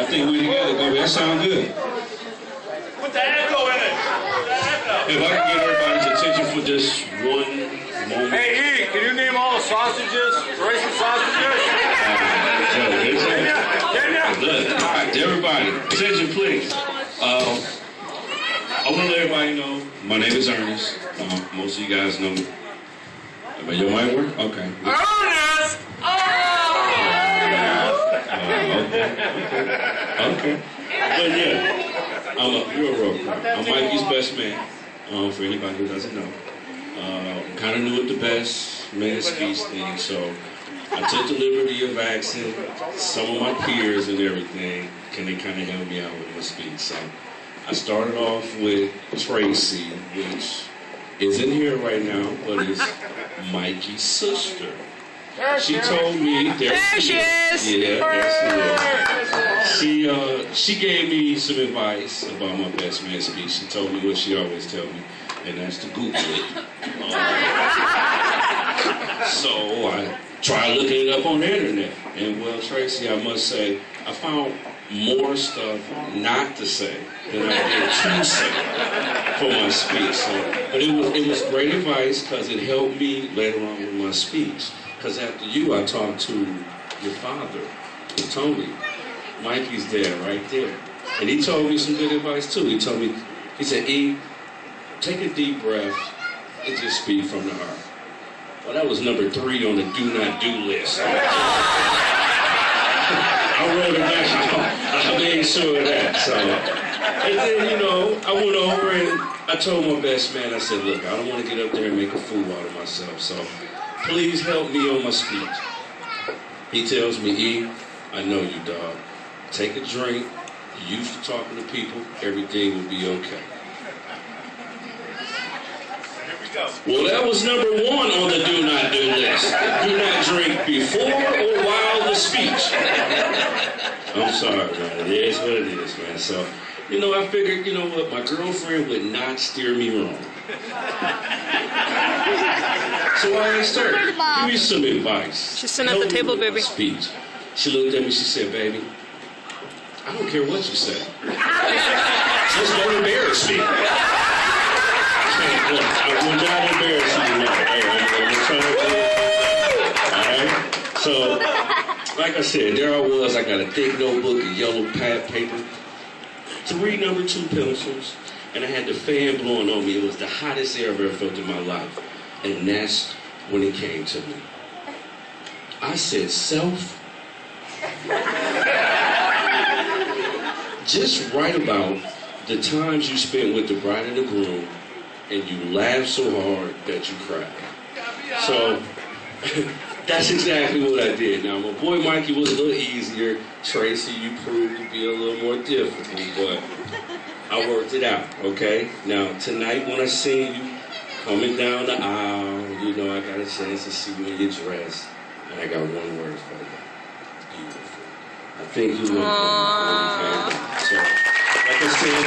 think we together, baby. That sound good. Put the echo in it. If I can get everybody's attention for just one moment. Hey, E, can you name all the sausages? Racing sausages? Look, all right, everybody, attention, please. I want to let everybody know my name is Ernest. Most of you guys know me. But your mic work? Okay. Ernest! Okay. But yeah, you're a road. I'm Mikey's best man. For anybody who doesn't know, kind of new at the best man speech thing, so I took the liberty of asking some of my peers and everything, can they kind of help me out with my speech? So I started off with Tracy, which isn't here right now, but is Mikey's sister. She told me there she is. Yeah, there she is. She gave me some advice about my best man speech. She told me what she always tells me, and that's to Google it. So I tried looking it up on the internet. And well, Tracy, I must say, I found more stuff not to say than I did to say for my speech. So, but it was great advice because it helped me later on with my speech. Because after you, I talked to your father, Tony. Mikey's there, right there. And he told me some good advice, too. He told me, he said, E, take a deep breath and just speak from the heart. Well, that was number 3 on the do not do list. I wrote it down. I made sure of that. So, and then, I went over and I told my best man, I said, look, I don't want to get up there and make a fool out of myself. So, please help me on my speech. He tells me, E, I know you, dog. Take a drink. You're used to talking to people. Everything will be okay. Here we go. Well, that was number 1 on the do not do list. Do not drink before or while the speech. I'm sorry, man. It is what it is, man. So, I figured, what? My girlfriend would not steer me wrong. So I asked her, give me some advice. She's sitting at the table, baby. Speech. She looked at me, she said, baby, I don't care what you say. Just don't embarrass me. Look, I will not embarrass you tonight. I'm trying to do it. All right? So, like I said, there I was. I got a thick notebook, a yellow pad paper, 3 number 2 pencils, and I had the fan blowing on me. It was the hottest air I've ever felt in my life. And that's when it came to me. I said, self, just write about the times you spent with the bride and the groom and you laughed so hard that you cried. So that's exactly what I did. Now, my boy Mikey was a little easier. Tracy, you proved to be a little more difficult, but I worked it out, okay? Now, tonight when I see you coming down the aisle, I got a chance to see you in your dress, and I got one word for you. Beautiful. I think you look beautiful. So, like I said,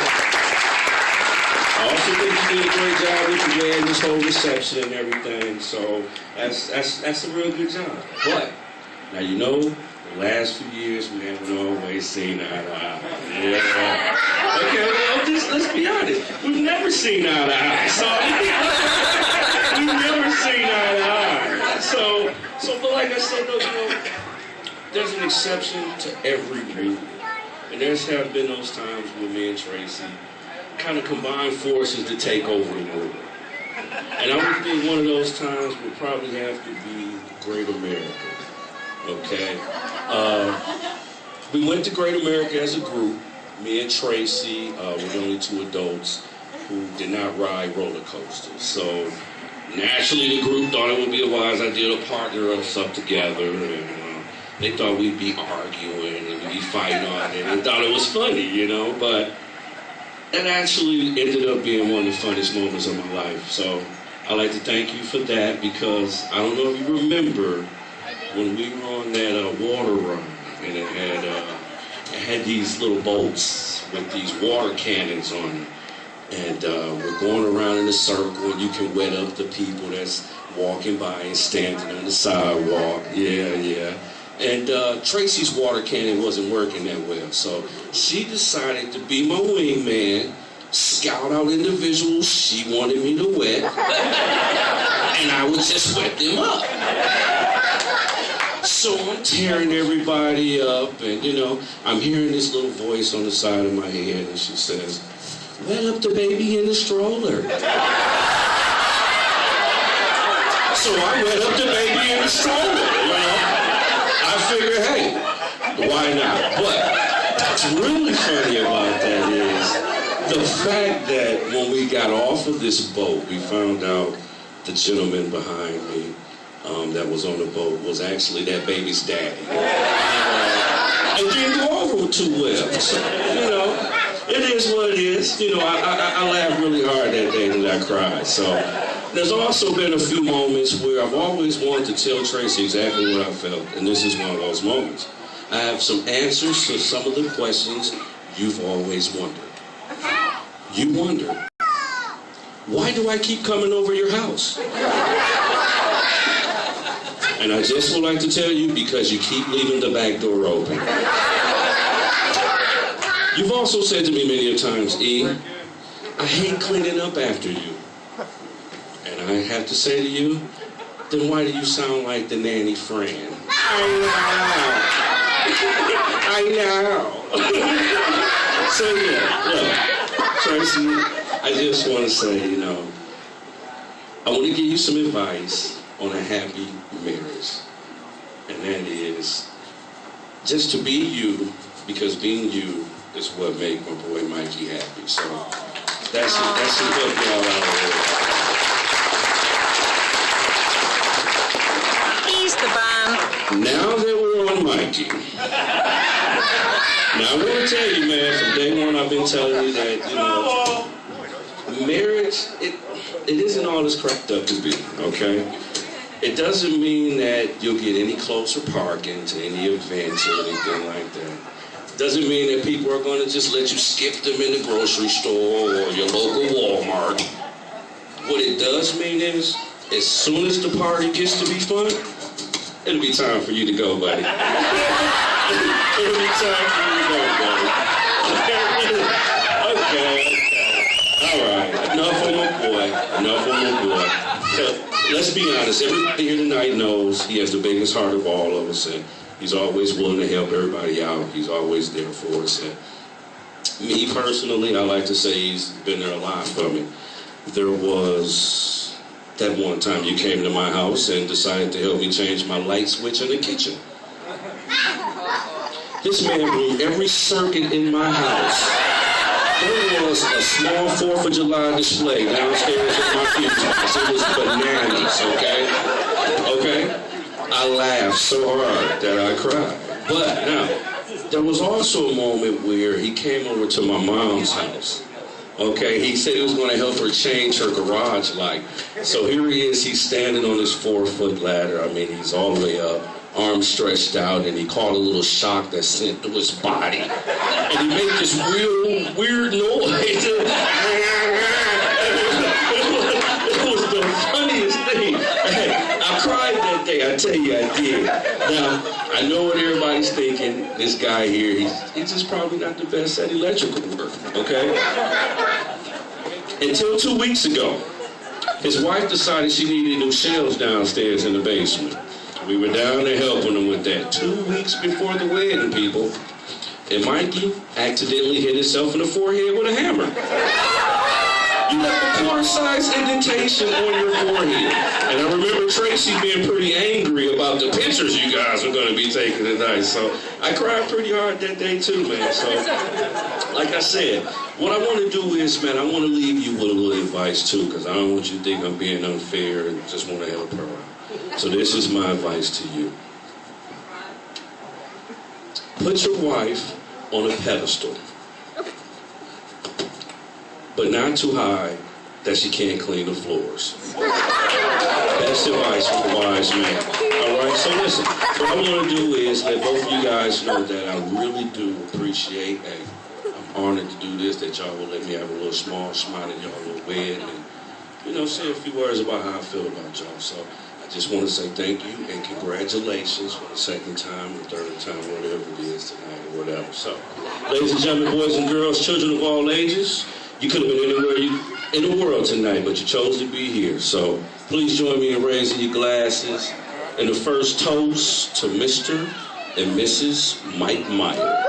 I also think you did a great job with the band, this whole reception and everything. So that's a real good job. But now the last few years we haven't always seen eye to eye. Yeah. Okay, well, let's be honest. We've never seen eye to eye. So we've never seen eye to eye. So, but like I said, there's an exception to every rule. And there's have been those times when me and Tracy kind of combine forces to take over the world. And I would think one of those times would probably have to be Great America. Okay? We went to Great America as a group. Me and Tracy were the only 2 adults who did not ride roller coasters. So naturally the group thought it would be a wise idea to partner us up together. And they thought we'd be arguing and we'd be fighting on it. And thought it was funny, but that actually ended up being one of the funniest moments of my life. So I'd like to thank you for that because I don't know if you remember when we were on that water run and it had these little boats with these water cannons on them. And we're going around in a circle and you can wet up the people that's walking by and standing on the sidewalk. Yeah. And Tracy's water cannon wasn't working that well. So she decided to be my wingman, scout out individuals she wanted me to wet, and I would just wet them up. So I'm tearing everybody up, and I'm hearing this little voice on the side of my head, and she says, "Wet up the baby in the stroller." So I wet up the baby in the stroller, I figured, hey, why not? But what's really funny about that is the fact that when we got off of this boat, we found out the gentleman behind me that was on the boat was actually that baby's daddy. It didn't go over too well. So, it is what it is. I laughed really hard that day that I cried. So there's also been a few moments where I've always wanted to tell Tracy exactly what I felt, and this is one of those moments. I have some answers to some of the questions you've always wondered. You wonder, why do I keep coming over your house? And I just would like to tell you, because you keep leaving the back door open. You've also said to me many times, E, I hate cleaning up after you. And I have to say to you, then why do you sound like the nanny friend? I know. So look, Tracy, I just want to say, I want to give you some advice on a happy marriage. And that is just to be you, because being you is what made my boy Mikey happy. So that's it. That should help y'all out a little. He's the bomb. Now that we're on Mikey, now I'm going to tell you, man, from day one I've been telling you that, marriage, it isn't all it's cracked up to be, okay? It doesn't mean that you'll get any closer parking to any events or anything like that. It doesn't mean that people are going to just let you skip them in the grocery store or your local Walmart. What it does mean is, as soon as the party gets to be fun, it'll be time for you to go, buddy. It'll be time for you to go, buddy. Okay. All right. Enough of my boy. So, let's be honest. Everybody here tonight knows he has the biggest heart of all of us, and he's always willing to help everybody out. He's always there for us. And me personally, I like to say he's been there a lot for me. There was that one time you came to my house and decided to help me change my light switch in the kitchen. This man blew every circuit in my house. There was a small 4th of July display downstairs in my fuse box. It was bananas, okay? I laughed so hard that I cried. But now, there was also a moment where he came over to my mom's house. Okay, he said he was going to help her change her garage light. So here he is, he's standing on this 4-foot ladder. I mean, he's all the way up, arms stretched out, and he caught a little shock that sent through his body. And he made this real weird noise. It was the funniest thing. I cried that day, I tell you I did. Now, I know what everybody's thinking. This guy here, he's just probably not the best at electrical work, okay? Until 2 weeks ago, his wife decided she needed new shelves downstairs in the basement. We were down there helping him with that 2 weeks before the wedding, people. And Mikey accidentally hit himself in the forehead with a hammer. You have a quarter-size indentation on your forehead. And I remember Tracy being pretty angry about the pictures you guys were going to be taking tonight. So I cried pretty hard that day too, man. So, like I said, what I want to do is, man, I want to leave you with a little advice too, because I don't want you to think I'm being unfair and just want to help her out. So this is my advice to you. Put your wife on a pedestal, but not too high that she can't clean the floors. That's advice from a wise man. All right, so listen, what I want to do is let both of you guys know that I really do appreciate, I'm honored to do this, that y'all will let me have a little small smile at y'all little wedding and, say a few words about how I feel about y'all. So just want to say thank you and congratulations for the second time or third time, whatever it is tonight or whatever. So, ladies and gentlemen, boys and girls, children of all ages, you could have been anywhere in the world tonight, but you chose to be here. So, please join me in raising your glasses in the first toast to Mr. and Mrs. Mike Meyer.